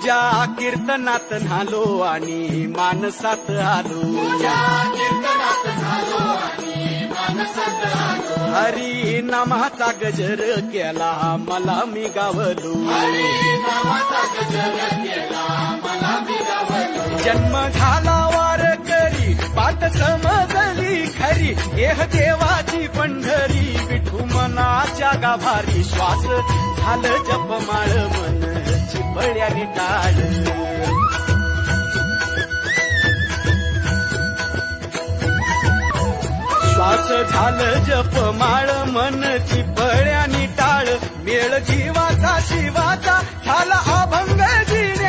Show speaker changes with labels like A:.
A: तुझ्या कीर्तनात न्हालो आणि मानसात आलो. हरी नामाचा गजर केला मला मी गावलो. जन्म झाला वारकरी पाठ समजली खरी एह देवाची पंढरी विठू मनाच्या गाभारी. श्वास झालं जपमाळ मन चिपळ्याने टाळ. श्वास झालं जपमाळ मन चिपळ्याने टाळ. मेळ जीवाचा शिवाचा झाला अभंग जिणे